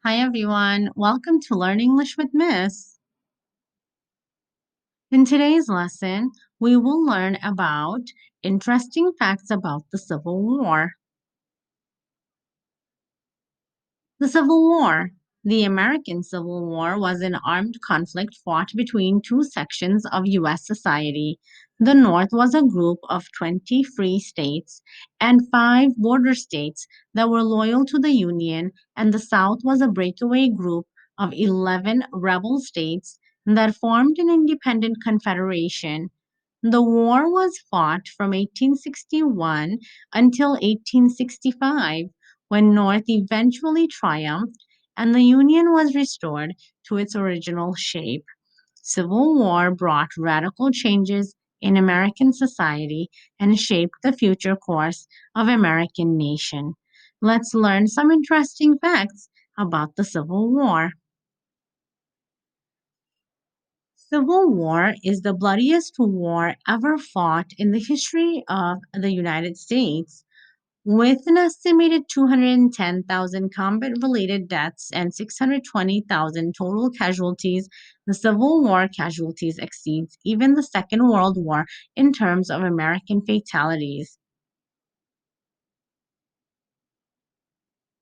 Hi, everyone. Welcome to Learn English with Miss. In today's lesson, we will learn about interesting facts about the Civil War. The Civil War. The American Civil War was an armed conflict fought between two sections of U.S. society. The North was a group of 20 free states and five border states that were loyal to the Union, and the South was a breakaway group of 11 rebel states that formed an independent confederation. The war was fought from 1861 until 1865, when North eventually triumphed and the Union was restored to its original shape. Civil War brought radical changes in American society and shaped the future course of American nation. Let's learn some interesting facts about the Civil War. Civil War is the bloodiest war ever fought in the history of the United States. With an estimated 210,000 combat related deaths and 620,000 total casualties, the Civil War casualties exceeds even the Second World War in terms of American fatalities.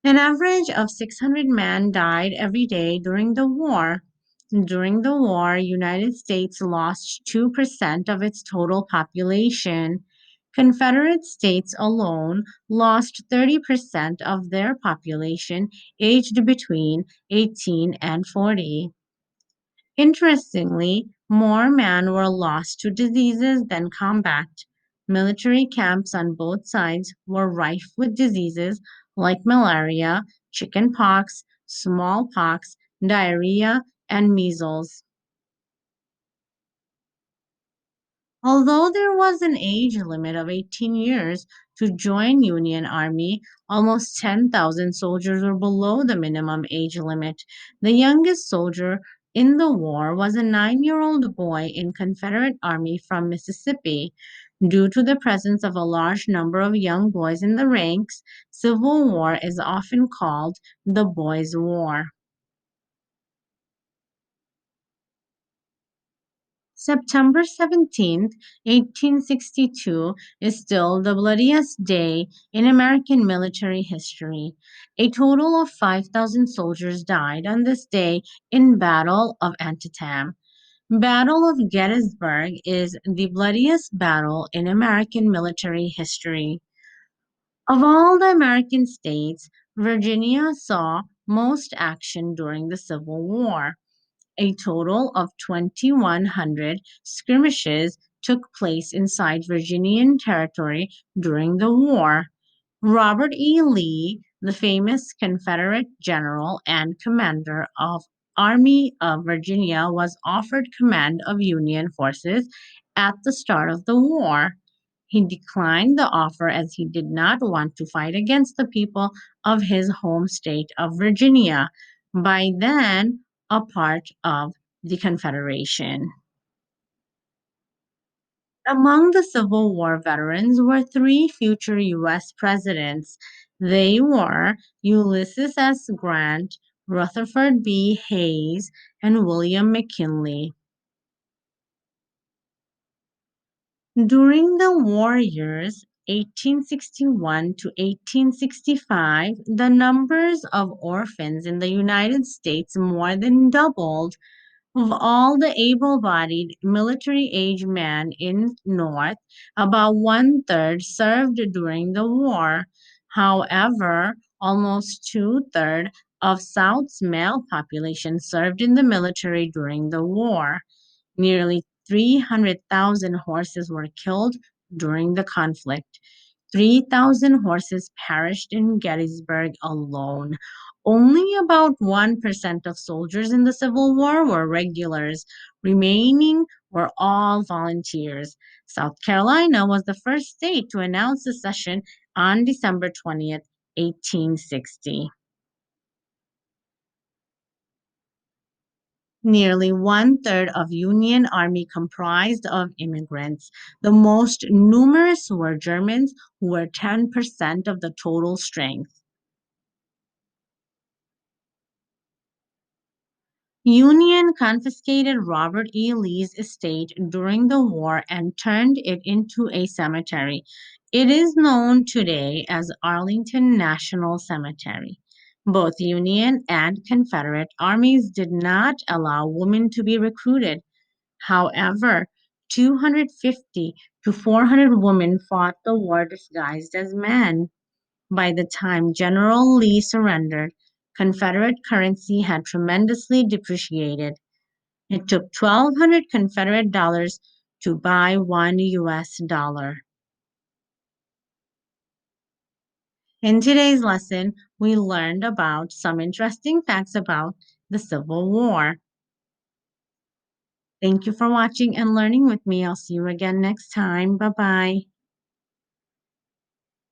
An average of 600 men died every day during the war. During the war, United States lost 2% of its total population. Confederate states alone lost 30% of their population aged between 18 and 40. Interestingly, more men were lost to diseases than combat. Military camps on both sides were rife with diseases like malaria, chickenpox, smallpox, diarrhea, and measles. Although there was an age limit of 18 years to join Union Army, almost 10,000 soldiers were below the minimum age limit. The youngest soldier in the war was a 9-year-old boy in Confederate Army from Mississippi. Due to the presence of a large number of young boys in the ranks, Civil War is often called the Boys' War. September 17th, 1862 is still the bloodiest day in American military history. A total of 5,000 soldiers died on this day in Battle of Antietam. Battle of Gettysburg is the bloodiest battle in American military history. Of all the American states, Virginia saw most action during the Civil War. A total of 2,100 skirmishes took place inside Virginian territory during the war. Robert E. Lee, the famous Confederate general and commander of Army of Virginia, was offered command of Union forces at the start of the war. He declined the offer as he did not want to fight against the people of his home state of Virginia, by then a part of the Confederation. Among the Civil War veterans were three future U.S. presidents. They were Ulysses S. Grant, Rutherford B. Hayes, and William McKinley. During the war years, 1861 to 1865, the numbers of orphans in the United States more than doubled. Of all the able-bodied military-age men in North, about one-third served during the war. However, almost two-thirds of South's male population served in the military during the war. Nearly 300,000 horses were killed during the conflict. 3,000 horses perished in Gettysburg alone. Only about 1% of soldiers in the Civil War were regulars. Remaining were all volunteers. South Carolina was the first state to announce secession on December 20th, 1860. Nearly one-third of Union Army comprised of immigrants. The most numerous were Germans, who were 10% of the total strength. Union confiscated Robert E. Lee's estate during the war and turned it into a cemetery. It is known today as Arlington National Cemetery. Both Union and Confederate armies did not allow women to be recruited. However, 250 to 400 women fought the war disguised as men. By the time General Lee surrendered, Confederate currency had tremendously depreciated. It took 1,200 Confederate dollars to buy one US dollar. In today's lesson, we learned about some interesting facts about the Civil War. Thank you for watching and learning with me. I'll see you again next time. Bye bye.